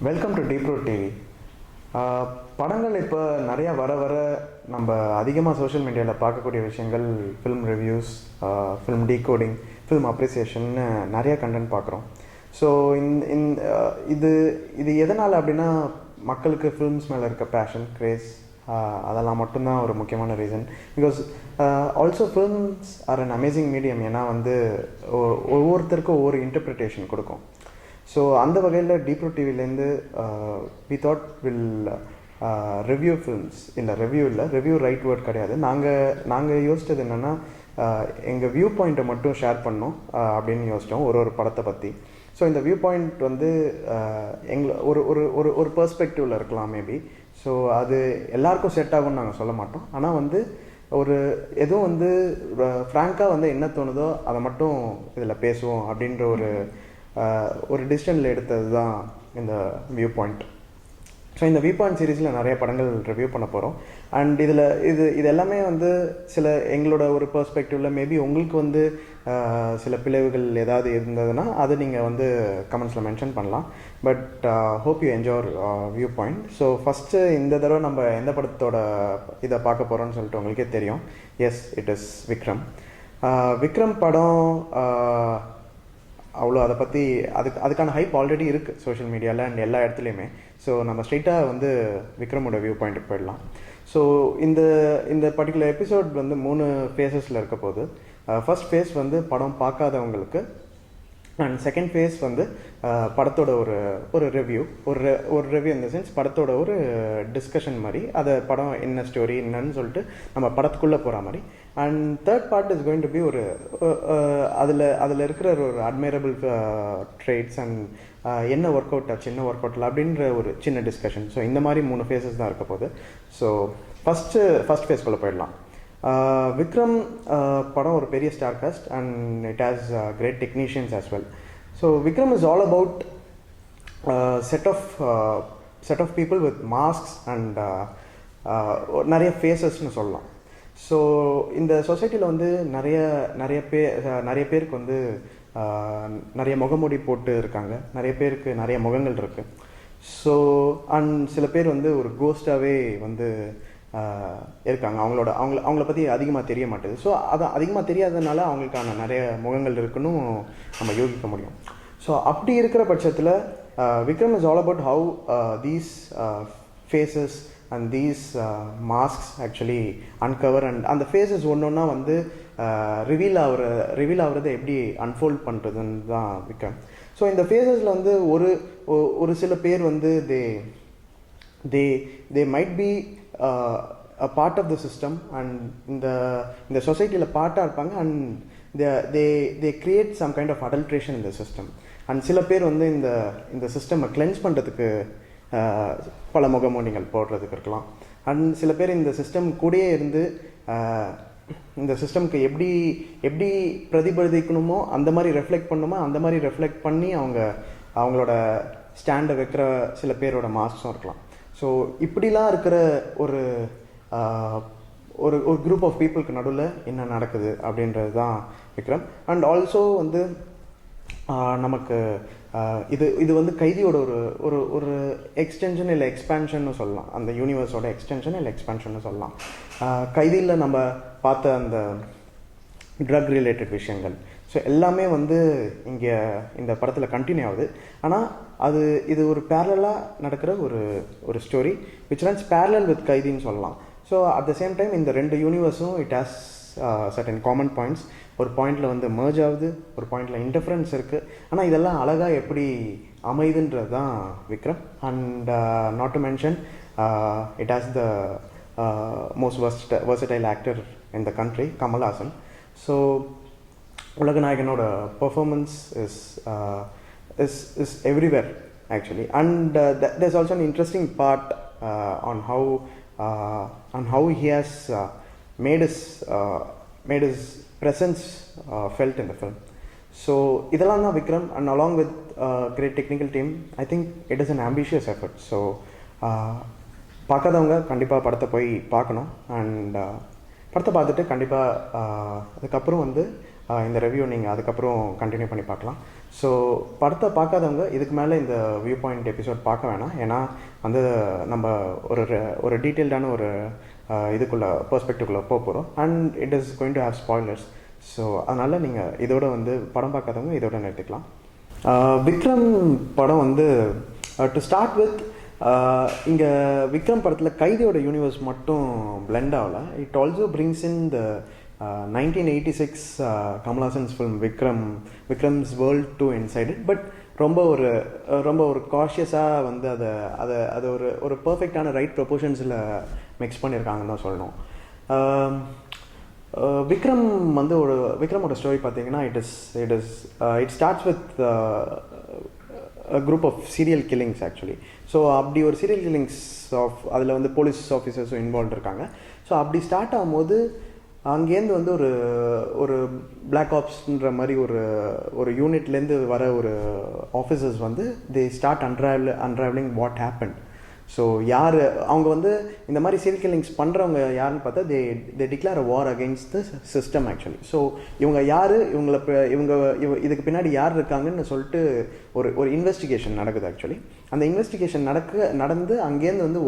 Welcome to deep root TV. படங்கள் இப்போ நிறையா வர வர நம்ம அதிகமாக சோஷியல் மீடியாவில் பார்க்கக்கூடிய விஷயங்கள் film reviews, film decoding, film அப்ரிசியேஷன்னு நிறையா கண்டென்ட் பார்க்குறோம். ஸோ இது இது எதனால் அப்படின்னா மக்களுக்கு ஃபிலிம்ஸ் மேலே இருக்க பேஷன், கிரேஸ், அதெல்லாம் மட்டும்தான் ஒரு முக்கியமான reason. Because also films are an amazing medium. ஏன்னா வந்து ஒவ்வொருத்தருக்கும் ஒவ்வொரு இன்டர்பிரிட்டேஷன் கொடுக்கும். ஸோ அந்த வகையில் டீப் ரூட் டிவிலேருந்து we thought will review films. இல்லை ரிவ்யூ ரைட் வேர்ட் கிடையாது. நாங்கள் யோசித்தது என்னென்னா எங்கள் வியூ பாயிண்ட்டை மட்டும் ஷேர் பண்ணோம் அப்படின்னு யோசித்தோம் ஒரு படத்தை பற்றி. ஸோ இந்த வியூ பாயிண்ட் வந்து எங்களை ஒரு ஒரு ஒரு ஒரு பெர்ஸ்பெக்டிவில் இருக்கலாம் மேபி. ஸோ அது எல்லாருக்கும் செட் ஆகும்னு நாங்கள் சொல்ல மாட்டோம். ஆனால் வந்து எதுவும் வந்து ஃப்ராங்காக வந்து என்ன தோணுதோ அதை மட்டும் இதில் பேசுவோம் அப்படின்ற ஒரு டிசிஷனில் எடுத்தது தான் இந்த வியூ பாயிண்ட். ஸோ இந்த வியூ பாயிண்ட் சீரீஸில் நிறைய படங்கள் ரிவ்யூ பண்ண போகிறோம். அண்ட் இது எல்லாமே வந்து சில எங்களோட ஒரு பெர்ஸ்பெக்டிவில் மேபி உங்களுக்கு வந்து சில பிளவுகள் ஏதாவது இருந்ததுன்னா அது நீங்கள் வந்து கமெண்ட்ஸில் மென்ஷன் பண்ணலாம். But hope you enjoy view point. So first இந்த தடவை நம்ம எந்த படத்தோட இதை பார்க்க போகிறோம்னு சொல்லிட்டு உங்களுக்கே தெரியும். Yes, it is Vikram. Vikram படம் அவ்வளோ அதை பற்றி அதுக்கான ஹைப் ஆல்ரெடி இருக்குது சோஷியல் மீடியாவில் அண்ட் எல்லா இடத்துலையுமே. ஸோ நம்ம ஸ்ட்ரெயிட்டாக வந்து விக்ரமோட வியூ பாயிண்ட்டுக்கு போயிடலாம். ஸோ இந்த பர்டிகுலர் எபிசோட் வந்து 3 ஃபேஸஸில் இருக்க போகுது. ஃபர்ஸ்ட் ஃபேஸ் வந்து படம் பார்க்காதவங்களுக்கு, அண்ட் செகண்ட் ஃபேஸ் வந்து படத்தோட ஒரு ரிவ்யூ இந்த சென்ஸ் படத்தோட ஒரு டிஸ்கஷன் மாதிரி, அதை படம் என்ன ஸ்டோரி என்னன்னு சொல்லிட்டு நம்ம படத்துக்குள்ளே போகிற மாதிரி. And third part is going to be அதில் இருக்கிற ஒரு அட்மைரபிள் ட்ரேட்ஸ் அண்ட் என்ன ஒர்க் அவுட் ஆச்சு, என்ன ஒர்க் அவுட்டில் அப்படின்ற ஒரு சின்ன டிஸ்கஷன். ஸோ இந்த மாதிரி 3 ஃபேஸஸ் தான் இருக்க போகுது. ஸோ ஃபஸ்ட் ஃபேஸ்க்குள்ளே போயிடலாம். விக்ரம் படம் ஒரு பெரிய star cast and it has great technicians as well. So Vikram is all about set of people with masks and நிறைய ஃபேஸஸ்ன்னு சொல்லலாம். ஸோ இந்த சொசைட்டியில் வந்து நிறைய பேருக்கு வந்து நிறைய முகமூடி போட்டு இருக்காங்க. நிறைய பேருக்கு நிறைய முகங்கள் இருக்குது. ஸோ அண்ட் சில பேர் வந்து ஒரு கோஸ்டாகவே வந்து இருக்காங்க. அவங்கள பற்றி அதிகமாக தெரிய மாட்டேது. ஸோ அதை அதிகமாக தெரியாததுனால அவங்களுக்கான நிறைய முகங்கள் இருக்குன்னு நம்ம யோகிக்க முடியும். ஸோ அப்படி இருக்கிற பட்சத்தில் Vikram is all about how these faces and these masks actually uncover and அந்த ஃபேஸஸ் ஒன்றா வந்து ரிவீல் ஆகுறதை எப்படி அன்ஃபோல்ட் பண்ணுறதுன்னு தான் விக்ரம். ஸோ இந்த ஃபேஸஸில் வந்து ஒரு சில பேர் வந்து they might be a part of the system and இந்த சொசைட்டியில் பார்ட்டாக இருப்பாங்க and they create some kind of adulteration in the system. And சில பேர் வந்து இந்த சிஸ்டமை கிளென்ஸ் பண்ணுறதுக்கு பல முகமூடிகள் போடுறதுக்கு இருக்கலாம். அண்ட் சில பேர் இந்த சிஸ்டம் கூடயே இருந்து இந்த சிஸ்டம்க்கு எப்படி பிரதிபலிக்கணுமோ அந்த மாதிரி ரெஃப்ளெக்ட் பண்ணுமோ அந்த மாதிரி ரெஃப்ளெக்ட் பண்ணி அவங்களோட ஸ்டாண்டை வைக்கிற சில பேரோட மாஸ்க்கும் இருக்கலாம். ஸோ இப்படிலாம் இருக்கிற ஒரு குரூப் ஆஃப் பீப்புளுக்கு நடுவில் என்ன நடக்குது அப்படின்றது தான் விக்ரம். அண்ட் ஆல்சோ வந்து நமக்கு இது வந்து கைதியோட ஒரு எக்ஸ்டென்ஷன் இல்லை எக்ஸ்பேன்ஷன்னு சொல்லலாம். அந்த யூனிவர்ஸோட எக்ஸ்டென்ஷன் இல்லை எக்ஸ்பேன்ஷன்னு சொல்லலாம். கைதியில் நம்ம பார்த்த அந்த ட்ரக் ரிலேட்டட் விஷயங்கள் ஸோ எல்லாமே வந்து இங்கே இந்த படத்தில் கண்டினியூ ஆகுது. ஆனால் இது ஒரு பேரலாக நடக்கிற ஒரு story which runs parallel with கைதின்னு சொல்லலாம். So at the same time இந்த 2 யூனிவர்ஸும் it has certain common points. ஒரு பாயிண்டில் வந்து மர்ஜ் ஆகுது, ஒரு பாயிண்டில் இன்டர்ஃபரன்ஸ் இருக்குது. ஆனால் இதெல்லாம் அழகாக எப்படி அமைதுன்றது தான் Vikram. And not to mention it has the most versatile actor in the country, Kamal Haasan. So உலகநாயகனோட performance is everywhere actually. And there's also an interesting part on how he has made his presence felt in the film. So idella Vikram, and along with great technical team, I think it is an ambitious effort. So பார்க்காதவங்க கண்டிப்பாக படத்தை போய் பார்க்கணும். And படத்தை பார்த்துட்டு கண்டிப்பாக அதுக்கப்புறம் வந்து இந்த ரிவ்யூ நீங்கள் அதுக்கப்புறம் கண்டினியூ பண்ணி பார்க்கலாம். ஸோ படத்தை பார்க்காதவங்க இதுக்கு மேலே இந்த வியூ பாயிண்ட் எபிசோட் பார்க்க வேணாம். ஏன்னா வந்து நம்ம ஒரு டீட்டெயில்டான ஒரு இதுக்குள்ளே பெர்ஸ்பெக்டிவ்குள்ளே போகிறோம். And it is going to have spoilers. So அதனால் நீங்கள் இதோட வந்து படம் பார்க்காதவங்க இதோட நிறுத்திக்கலாம். விக்ரம் படம் வந்து டு ஸ்டார்ட் வித், இங்கே விக்ரம் படத்தில் கைதியோட யூனிவர்ஸ் மட்டும் பிளெண்ட் ஆகலை. It also brings in the 1986 Kamal Haasan's film Vikram's world to inside it. But ரொம்ப ஒரு காஷியஸாக வந்து அதை ஒரு பர்ஃபெக்டான ரைட் ப்ரொபோர்ஷன்ஸில் மிக்ஸ் பண்ணியிருக்காங்கன்னு தான் சொல்லணும். விக்ரம் வந்து விக்ரமோட ஸ்டோரி பார்த்தீங்கன்னா it starts with group of serial killings actually. So அப்படி ஒரு சீரியல் கில்லிங்ஸ் அதில் வந்து போலீஸ் ஆஃபீஸர்ஸும் இன்வால்வ் இருக்காங்க. ஸோ அப்படி ஸ்டார்ட் ஆகும்போது அங்கேருந்து வந்து ஒரு பிளாக் ஆப்ஸ்ன்ற மாதிரி ஒரு யூனிட்லேருந்து வர ஒரு ஆஃபீஸர்ஸ் வந்து they start unravelling what happen. So அவங்க வந்து இந்த மாதிரி சீரியல் கில்லிங்ஸ் பண்ணுறவங்க யாருன்னு பார்த்தா they declare a war against the system actually. So இவங்க யார், இதுக்கு பின்னாடி யார் இருக்காங்கன்னு சொல்லிட்டு ஒரு இன்வெஸ்டிகேஷன் நடக்குது ஆக்சுவலி. அந்த இன்வெஸ்டிகேஷன் நடந்து அங்கேருந்து வந்து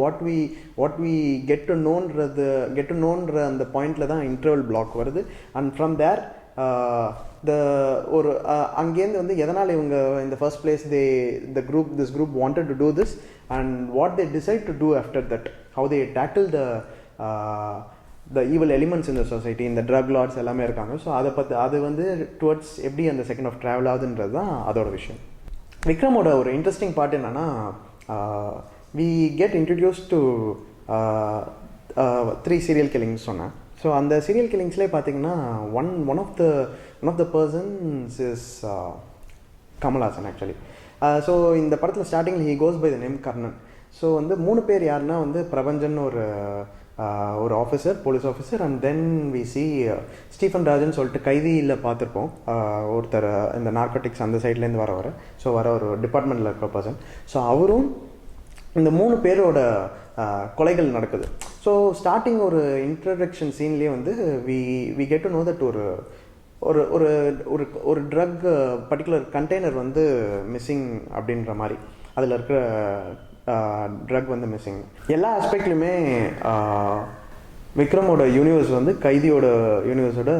வாட் வி கெட் டு நோன்ற அந்த பாயிண்டில் தான் இன்டர்வல் பிளாக் வருது. அண்ட் ஃப்ரம் தேர் அங்கேருந்து வந்து எதனால் இவங்க இந்த first place this group wanted to do this and what they decide to do after that, how they tackle the evil elements in the society, இந்த drug lords எல்லாமே இருக்காங்க. So அது வந்து டுவர்ட்ஸ் எப்படி அந்த செகண்ட் ஆஃப் ட்ராவல் ஆகுதுன்றது தான் அதோட விஷயம். விக்ரமோட ஒரு இன்ட்ரெஸ்டிங் பார்ட் என்னன்னா, we get introduced to 3 serial killings சொன்னேன். ஸோ அந்த சீரியல் கில்லிங்ஸ்லேயே பார்த்தீங்கன்னா one of the persons is Kamal Haasan actually. So இந்த படத்தில் ஸ்டார்டிங்கில் he goes by the name Karnan. So வந்து 3 பேர் யாருன்னா வந்து பிரபஞ்சன் ஒரு officer, police officer, and then we see Stephen Rajan சொல்லிட்டு கைதியில் பார்த்துருப்போம். ஒருத்தர் இந்த நார்கோட்டிக்ஸ் அந்த சைட்லேருந்து வர ஒரு டிபார்ட்மெண்ட்டில் இருக்கிற பர்சன். ஸோ அவரும் இந்த 3 பேரோட கொலைகள் நடக்குது. ஸோ ஸ்டார்டிங் ஒரு இன்ட்ரடக்ஷன் சீன்லேயே வந்து we get to know that ஒரு ட்ரக் பர்டிகுலர் கண்டெய்னர் வந்து மிஸ்ஸிங் அப்படின்ற மாதிரி, அதில் இருக்கிற ட்ரக் வந்து மிஸ்ஸிங். எல்லா ஆஸ்பெக்ட்லையுமே விக்ரமோட யூனிவர்ஸ் வந்து கைதியோட யூனிவர்ஸோட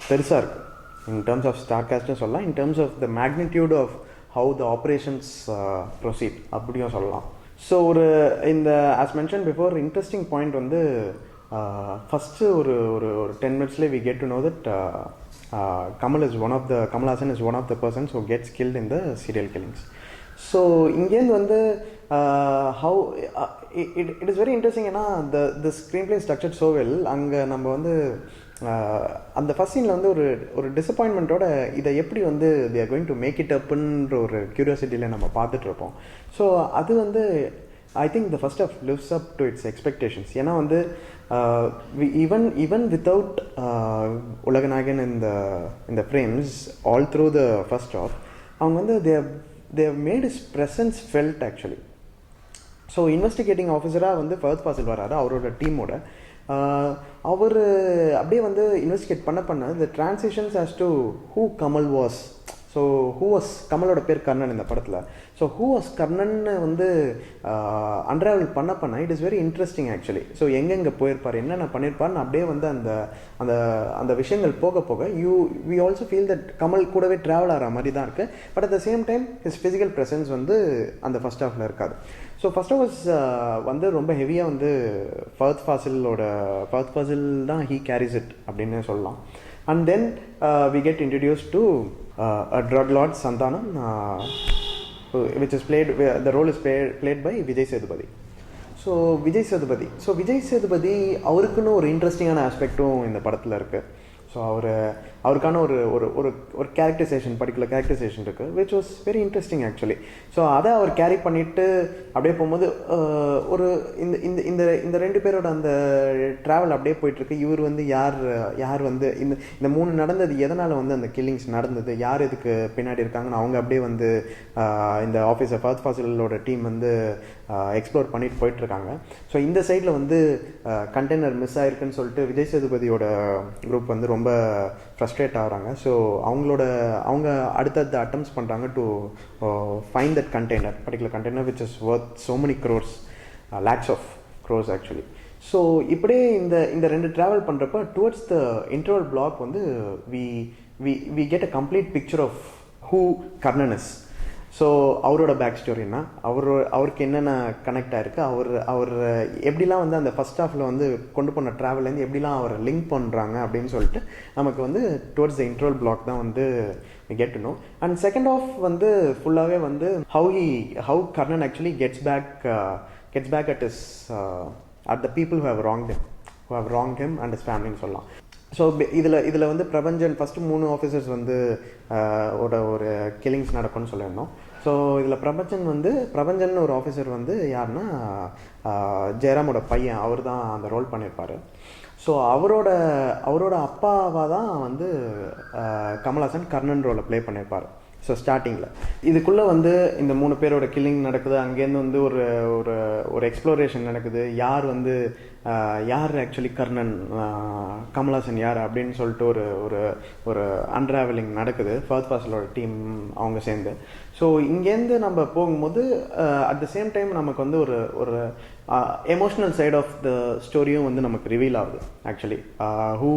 பெருசாக இருக்குது. இன் டேர்ம்ஸ் ஆஃப் ஸ்டார் காஸ்ட்னு சொல்லலாம், in terms of the magnitude of how the operations proceed அப்படியும் சொல்லலாம். ஸோ இந்த as mention before interesting point வந்து ஃபஸ்ட்டு ஒரு 10 minutesலேயே we get to know that Kamal Haasan is one of the persons who gets killed in the serial killings. So இங்கேருந்து வந்து how it is very interesting. ஏன்னா the screenplay is structured so well. அங்கே நம்ம வந்து அந்த first சீனில் வந்து ஒரு டிசப்பாயின்மெண்ட்டோட இதை எப்படி வந்து they are going to make it upன்ற ஒரு க்யூரியாசிட்டியில் நம்ம பார்த்துட்ருப்போம். ஸோ அது வந்து I think the first half lives up to its expectations. ஏன்னா வந்து even without Ulaganayagan in the frames all through the first half, அவங்க வந்து they have made his presence felt actually. So investigating ஆஃபீஸராக வந்து first Fazil வராரு அவரோட டீமோட. அவர் அப்படியே வந்து இன்வெஸ்டிகேட் பண்ண the transitions as to who Kamal was. So who was கமலோட பேர் கர்ணன் இந்த படத்தில். ஸோ ஹூ வாஸ் கர்ணன்னு வந்து அன்ராவல் பண்ண it is very interesting actually. So எங்கெங்கே போயிருப்பார், என்னென்ன பண்ணியிருப்பார்னு அப்படியே வந்து அந்த விஷயங்கள் போக we also feel that Kamal கூடவே ட்ராவல் ஆகிற மாதிரி தான் இருக்குது. But at the same time his physical presence வந்து அந்த ஃபர்ஸ்ட் ஹாஃபில் இருக்காது. ஸோ ஃபர்ஸ்ட் ஹாஃப் வந்து ரொம்ப ஹெவியாக வந்து ஃபர்ஸ்ட் ஃபாசில் தான் ஹீ கேரிஸ் இட் அப்படின்னு சொல்லலாம். And then we get introduced to a drug lord Santanam, which is the role is played by Vijay Sethupathi. So Vijay Sethupathi அவருக்குன்னு ஒரு இன்ட்ரெஸ்டிங்கான ஆஸ்பெக்டும் இந்த படத்தில் இருக்குது. ஸோ அவருக்கான ஒரு கேரக்டரைசேஷன், பர்டிகுலர் கேரக்டரைசேஷன் இருக்குது, which was very interesting actually. So அதை அவர் கேரி பண்ணிவிட்டு அப்படியே போகும்போது இந்த 2 பேரோட அந்த ட்ராவல் அப்படியே போயிட்டுருக்கு. இவர் வந்து யார் வந்து இந்த 3 நடந்தது எதனால் வந்து அந்த கில்லிங்ஸ் நடந்தது, யார் இதுக்கு பின்னாடி இருக்காங்கன்னு அவங்க அப்படியே வந்து இந்த ஆஃபீஸர் ஃபர்ஸ்ட் ஃபாசிலோட டீம் வந்து எக்ஸ்ப்ளோர் பண்ணிட்டு போயிட்டுருக்காங்க. ஸோ இந்த சைடில் வந்து கண்டெய்னர் மிஸ் ஆயிருக்குன்னு சொல்லிட்டு விஜய் சேதுபதியோட குரூப் வந்து ரொம்ப ரொம்ப ஃப்ரஸ்ட்ரேட் ஆகிறாங்க. ஸோ அவங்க அடுத்தடுத்த அட்டம்ப்ட்ஸ் பண்ணுறாங்க to find that container, particular container which is worth so many crores, lakhs of crores actually. So இப்படியே இந்த ரெண்டு ட்ராவல் பண்ணுறப்ப டுவர்ட்ஸ் த இன்டர்வல் பிளாக் வந்து we get a complete picture of who Karnan is. So அவரோட பேக் ஸ்டோரின்னா அவருக்கு என்னென்ன கனெக்ட் ஆகிருக்கு, அவர் எப்படிலாம் வந்து அந்த ஃபஸ்ட் ஹாஃபில் வந்து கொண்டு போன ட்ராவல்லேருந்து எப்படிலாம் அவர் லிங்க் பண்ணுறாங்க அப்படின்னு சொல்லிட்டு நமக்கு வந்து டுவர்ட்ஸ் த இன்ட்ரோல் பிளாக் தான் வந்து get to know. And second half வந்து ஃபுல்லாகவே வந்து how Karnan actually gets back at the people who have wronged him and his family ன்னு சொல்லலாம். ஸோ இதில் வந்து பிரபஞ்சன் ஃபஸ்ட்டு 3 ஆஃபீஸர்ஸ் வந்து ஒரு கில்லிங்ஸ் நடக்கும்னு சொல்லியிருந்தோம். ஸோ இதில் பிரபஞ்சன் ஒரு ஆஃபீஸர் வந்து யாருன்னா ஜெயராமோட பையன், அவர் தான் அந்த ரோல் பண்ணியிருப்பார். ஸோ அவரோட அப்பாவாக தான் வந்து கமல்ஹாசன் கர்ணன் ரோலை ப்ளே பண்ணியிருப்பார். ஸோ ஸ்டார்டிங்கில் இதுக்குள்ளே வந்து இந்த 3 பேரோட கில்லிங் நடக்குது. அங்கேருந்து வந்து ஒரு எக்ஸ்ப்ளோரேஷன் நடக்குது. யார் ஆக்சுவலி கர்ணன், கமல்ஹாசன் யார் அப்படின்னு சொல்லிட்டு ஒரு அன்ராவலிங் நடக்குது ஃபர்ஸ்ட் பாஸலோட டீம் அவங்க சேர்ந்து. ஸோ இங்கேருந்து நம்ம போகும்போது அட் த சேம் டைம் நமக்கு வந்து ஒரு எமோஷ்னல் சைட் ஆஃப் த ஸ்டோரியும் வந்து நமக்கு ரிவீல் ஆகுது. Actually who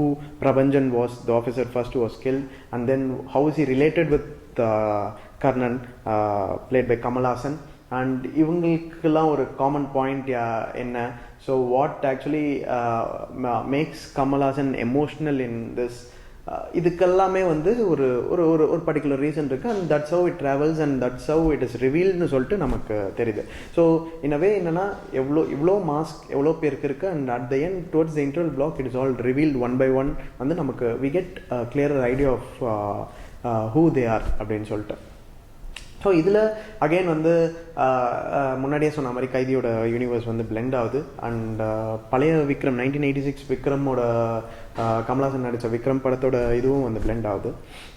Prabanjan was the officer first was killed and then how is he related with Karnan played by Kamal Haasan. அண்ட் இவங்களுக்கெல்லாம் ஒரு காமன் பாயிண்ட் என்ன, so what actually makes Kamal Haasan emotional in this, இதுக்கெல்லாமே வந்து ஒரு பர்டிகுலர் ரீசன் இருக்குது. And that's how it travels and that's how it is ரிவீல்னு சொல்லிட்டு நமக்கு தெரியுது. ஸோ இனவே என்னென்னா இவ்வளோ மாஸ்க் எவ்வளோ பேருக்கு இருக்குது. And at the end towards the interval block it is all revealed one by one. வந்து நமக்கு we get clear idea of who they are அப்படின்னு சொல்லிட்டு. ஸோ இதில் அகெயின் வந்து முன்னாடியே சொன்ன மாதிரி கைதியோட யூனிவர்ஸ் வந்து பிளெண்ட் ஆகுது. அண்ட் பழைய விக்ரம் 1986 விக்ரமோட கமல்ஹாசன் நடித்த விக்ரம் படத்தோட இதுவும் வந்து பிளெண்ட் ஆகுது.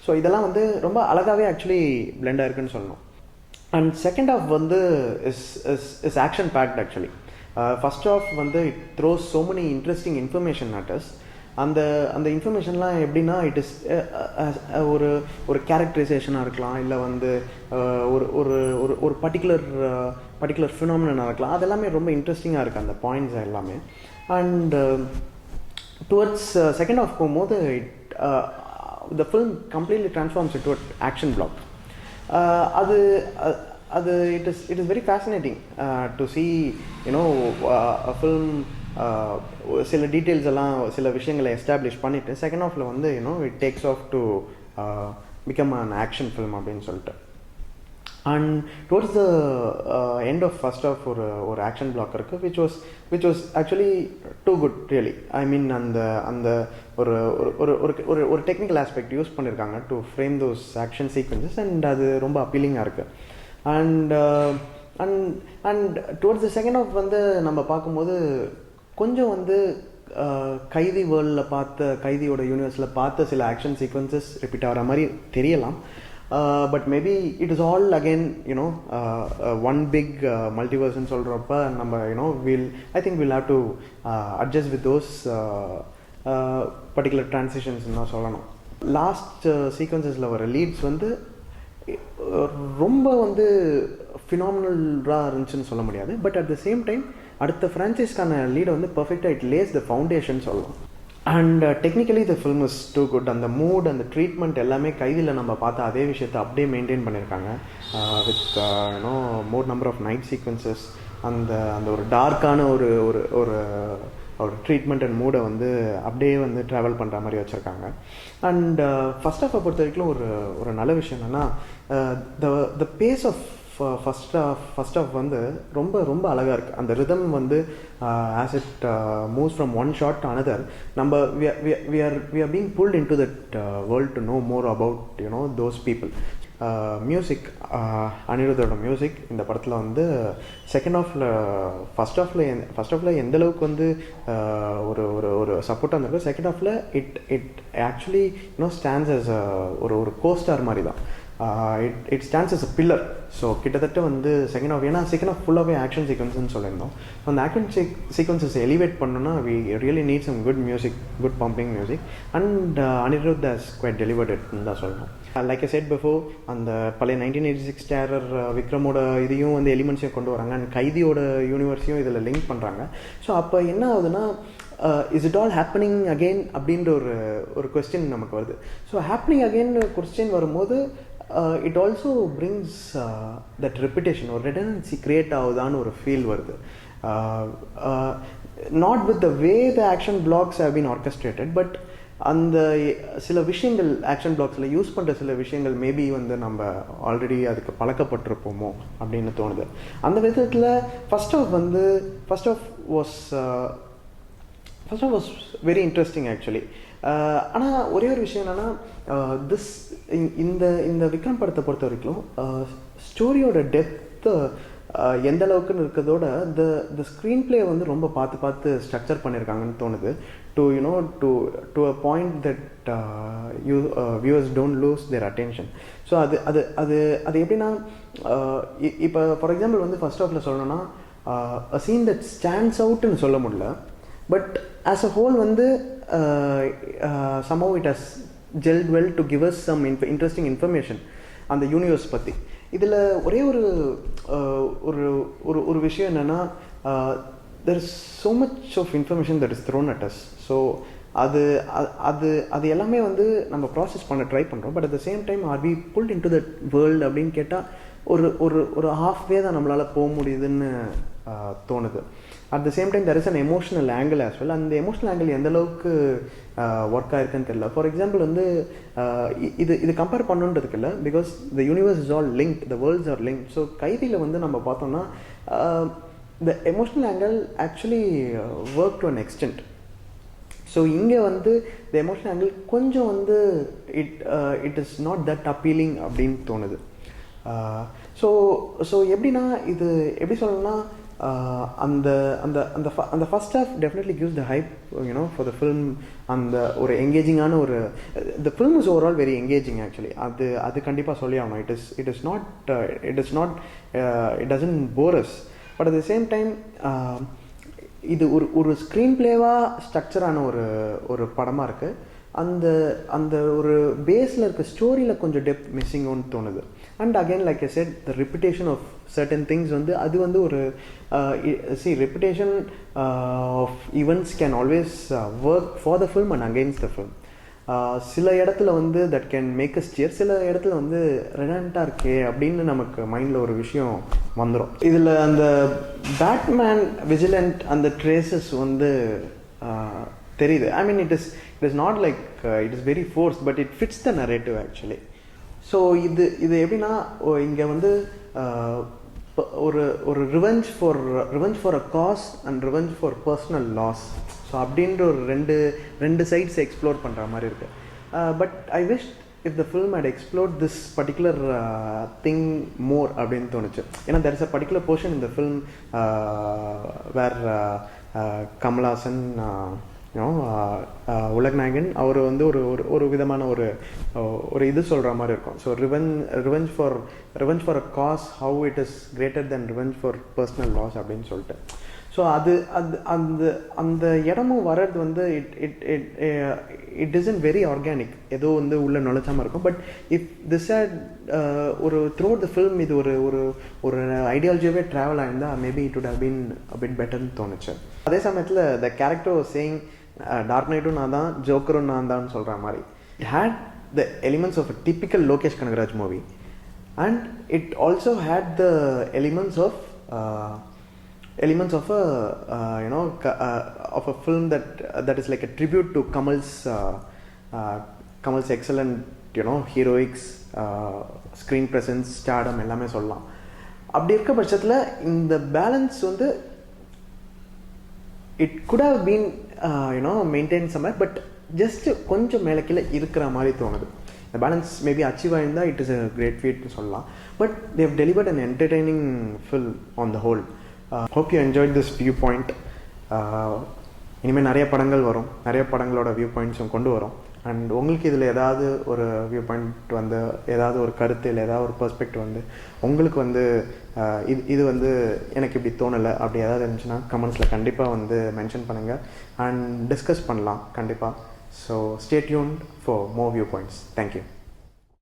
ஸோ இதெல்லாம் வந்து ரொம்ப அழகாகவே ஆக்சுவலி பிளெண்ட் ஆயிருக்குன்னு சொல்லணும். அண்ட் செகண்ட் ஹாஃப் வந்து is action packed actually. First half வந்து it throws so many interesting information at us. அந்த இன்ஃபர்மேஷன்லாம் எப்படின்னா இட் இஸ் ஒரு கேரக்டரைசேஷனாக இருக்கலாம், இல்லை வந்து ஒரு பர்டிகுலர் ஃபினாமினனாக இருக்கலாம். அதெல்லாமே ரொம்ப இன்ட்ரெஸ்டிங்காக இருக்குது அந்த பாயிண்ட்ஸ் எல்லாமே. அண்ட் டுவர்ட்ஸ் செகண்ட் ஹாஃப் போகும்போது the film completely transforms into action block. அது it is very fascinating to see a film சில டீட்டெயில்ஸ் எல்லாம் சில விஷயங்களை எஸ்டாப்ளிஷ் பண்ணிவிட்டு செகண்ட் ஹாஃபில் வந்து it takes off to become an action film அப்படின்னு சொல்லிட்டு. And towards the end of first half ஒரு ஆக்ஷன் பிளாக் இருக்குது which was actually too good really. I mean அந்த ஒரு டெக்னிக்கல் ஆஸ்பெக்ட் யூஸ் பண்ணியிருக்காங்க to frame those action sequences. And அது ரொம்ப அப்பீலிங்காக இருக்குது. And towards the second half வந்து நம்ம பார்க்கும்போது கொஞ்சம் வந்து கைதி வேர்ல்டில் கைதியோட யூனிவர்ஸில் பார்த்த சில ஆக்ஷன் சீக்வன்சஸ் ரிப்பீட் ஆகிற மாதிரி தெரியலாம். But maybe it is all again one big மல்டிவர்ஸ்ன்னு சொல்கிறப்ப நம்ம I think will have to adjust with those particular transitions தான் சொல்லணும். லாஸ்ட் சீக்வன்சஸில் வர லீட்ஸ் வந்து ரொம்ப வந்து ஃபினாமினலாக இருந்துச்சுன்னு சொல்ல முடியாது. But at the same time அடுத்த ஃப்ரான்ச்சைஸ்க்கான லீடை வந்து பர்ஃபெக்டாக இட் லேஸ் த ஃபவுண்டேஷன் சொல்லலாம். And technically the film is too good. அந்த மூட் அந்த ட்ரீட்மெண்ட் எல்லாமே கைதியில் நம்ம பார்த்த அதே விஷயத்தை அப்படியே மெயின்டைன் பண்ணியிருக்காங்க with more number of night sequences. அந்த ஒரு டார்க்கான ஒரு ட்ரீட்மெண்ட் அண்ட் மூடை வந்து அப்படியே வந்து ட்ராவல் பண்ணுற மாதிரி வச்சுருக்காங்க. அண்ட் ஃபஸ்ட் ஹாஃபை பொறுத்த வரைக்கும் ஒரு நல்ல விஷயம் என்னென்னா the pace of first half வந்து ரொம்ப ரொம்ப அழகாக இருக்குது. அந்த ரிதம் வந்து as it moves from one shot to another, நம்ம we are being pulled into that world to know more about those people. Music, அனிருத்தோட மியூசிக் இந்த படத்தில் வந்து செகண்ட் ஹாஃபில் ஃபஸ்ட் ஹாஃபில் எந்தளவுக்கு வந்து ஒரு சப்போர்ட்டாக இருந்திருக்கு. செகண்ட் ஹாஃபில் இட் ஆக்சுவலி ஸ்டாண்ட்ஸ் அஸ் ஒரு கோஸ்டார் மாதிரி தான். It stands as a pillar. So கிட்டத்தட்ட வந்து செகண்ட் ஆஃப், ஏன்னா செகண்ட் ஆஃப் ஃபுல்லாகவே ஆக்ஷன் சீக்வன்ஸ்னு சொல்லியிருந்தோம். ஸோ அந்த ஆக்ஷன் சீக்வன்சஸ் எலிவேட் பண்ணணும்னா we really need some good music, good pumping music. And Anirudh has quite delivered இட்னு தான் சொல்லணும். லைக் ஐ செட் பிஃபோர், அந்த பழைய 1986 டேரர் விக்ரமோட இதையும் வந்து எலிமெண்ட்ஸையும் கொண்டு வராங்க, அண்ட் கைதியோட யூனிவர்ஸையும் இதில் லிங்க் பண்ணுறாங்க. ஸோ அப்போ என்ன ஆகுதுன்னா, is it all happening again அப்படின்ற ஒரு கொஸ்டின் நமக்கு வருது. ஸோ ஹேப்பனிங் அகெயின் கொஸ்டின் வரும்போது it also brings that reputation, ஒரு ரெடண்டன்சி கிரியேட் ஆகுதான்னு ஒரு ஃபீல் வருது. Not with the way the action blocks have been orchestrated, but அந்த சில விஷயங்கள் ஆக்ஷன் பிளாக்ஸில் யூஸ் பண்ணுற சில விஷயங்கள் மேபி வந்து நம்ம ஆல்ரெடி அதுக்கு பழக்கப்பட்டிருப்போமோ அப்படின்னு தோணுது. அந்த விதத்தில் first half was very interesting actually. ஆனால் ஒரே ஒரு விஷயம் என்னென்னா, இந்த விக்ரம் படத்தை பொறுத்த வரைக்கும் ஸ்டோரியோட டெப்த்து எந்த அளவுக்குன்னு இருக்கிறதோட த ஸ்க்ரீன் பிளே வந்து ரொம்ப பார்த்து ஸ்ட்ரக்சர் பண்ணியிருக்காங்கன்னு தோணுது. To a point that viewers don't loose there attention. So அது எப்படின்னா, இப்போ ஃபார் எக்ஸாம்பிள் வந்து ஃபர்ஸ்ட் ஆஃபில் சொல்லணும்னா, அ சீன் தட் ஸ்டாண்ட்ஸ் அவுட்னு சொல்ல முடியல, பட் ஆஸ் அ ஹோல் வந்து somehow it has gelled well to give us some interesting information அந்த யூனிவர்ஸ் பற்றி. இதில் ஒரே ஒரு விஷயம் என்னென்னா, there is so much of information that is thrown at us. So அது எல்லாமே வந்து நம்ம ப்ராசஸ் பண்ண ட்ரை பண்ணுறோம். But at the same time are we pulled into that world அப்படின்னு கேட்டால் ஒரு ஹாஃப் வே தான் நம்மளால் போக முடியுதுன்னு தோணுது. At the same time there is an emotional angle as well. அந்த எமோஷனல் ஆங்கிள் எந்த அளவுக்கு ஒர்க் ஆயிருக்குன்னு தெரியல. ஃபார் எக்ஸாம்பிள் வந்து இது கம்பேர் பண்ணுன்றதுக்கு இல்லை, because the universe is all link, the worlds are link. So கைதியில் வந்து நம்ம பார்த்தோம்னா the emotional angle actually work to an extent. So இங்கே வந்து த எமோஷனல் ஆங்கிள் கொஞ்சம் வந்து it is not that appealing அப்படின்னு தோணுது. ஸோ எப்படின்னா, இது எப்படி சொல்லணும்னா, அந்த first half definitely gives the hype for the film. அந்த ஒரு எங்கேஜிங்கான the film is overall very engaging actually. அது கண்டிப்பாக சொல்லி ஆகணும். It doesn't bore us. But at the same time இது ஒரு ஸ்க்ரீன் பிளேவாக ஸ்ட்ரக்சரான ஒரு படமாக இருக்குது. அந்த ஒரு பேஸில் இருக்க ஸ்டோரியில் கொஞ்சம் டெப்த் மிஸ்ஸிங்னு தோணுது. And again like I said, the repetition of certain things வந்து அது வந்து ஒரு repetition of events can always work for the film and against the film. சில இடத்துல வந்து that can make us cheer, சில இடத்துல வந்து ரெடண்டாக இருக்கே அப்படின்னு நமக்கு மைண்டில் ஒரு விஷயம் வந்துடும். இதில் அந்த பேட்மேன் விஜிலண்ட் அந்த ட்ரேசஸ் வந்து தெரியுது. I mean it is not like it is very force, but it fits the narrative actually. So இது எப்படின்னா, இங்கே வந்து ஒரு revenge for a cause and revenge for personal loss. So அப்படின்ற ஒரு ரெண்டு சைட்ஸ் எக்ஸ்ப்ளோர் பண்ணுற மாதிரி இருக்குது. But I wish if the film had explored this particular thing more அப்படின்னு தோணுச்சு. ஏன்னா there is a particular portion இந்த ஃபில்ம் வேர் கமல் ஹாசன் உலகநாயகன் அவர் வந்து ஒரு விதமான ஒரு இது சொல்கிற மாதிரி இருக்கும். So revenge for a cause, how it is greater than revenge for personal loss அப்படின்னு சொல்லிட்டு. ஸோ அந்த இடமும் வர்றது வந்து இட் இஸ்ன்ட் வெரி ஆர்கானிக், ஏதோ வந்து உள்ளே நுழைச்சாமல் இருக்கும். பட் இஃப் திஸ் ஹேட் ஒரு த்ரூ த ஃபில்ம் இது ஒரு ஐடியாலஜியாகவே ட்ராவல் ஆயிருந்தால் maybe it would have been a bit பெட்டர்னு தோணுச்சு. அதே சமயத்தில் the character was saying dark நைட்டும் நான் தான், ஜோக்கரும் நான் தான் சொல்கிற மாதிரி. It had the elements of a typical Lokesh Kanagaraj movie, and it also had the elements of of a film that is like a tribute to Kamal's excellent heroics, screen presence, stardom எல்லாமே சொல்லலாம். அப்படி இருக்க பட்சத்தில் இந்த பேலன்ஸ் வந்து it could have been maintained somewhere, but just கொஞ்சம் மேலே கீழே இருக்கிற மாதிரி தோணுது. இந்த பேலன்ஸ் மேபி அச்சீவ் ஆயிருந்தால் it is a great feat சொல்லலாம். பட் they have delivered an entertaining film on the whole. Hope you enjoyed this viewpoint. இனிமேல் நிறைய படங்கள் வரும், நிறைய படங்களோட வியூ பாயிண்ட்ஸும் கொண்டு வரும். அண்ட் உங்களுக்கு இதில் ஏதாவது ஒரு வியூ பாயிண்ட் வந்து ஏதாவது ஒரு கருத்து இல்லை ஏதாவது ஒரு பெர்ஸ்பெக்டிவ் வந்து உங்களுக்கு வந்து இது வந்து எனக்கு இப்படி தோணலை அப்படி ஏதாவது இருந்துச்சுன்னா கமெண்ட்ஸில் கண்டிப்பாக வந்து மென்ஷன் பண்ணுங்கள் அண்ட் டிஸ்கஸ் பண்ணலாம் கண்டிப்பாக. So stay tuned for more view points. Thank you.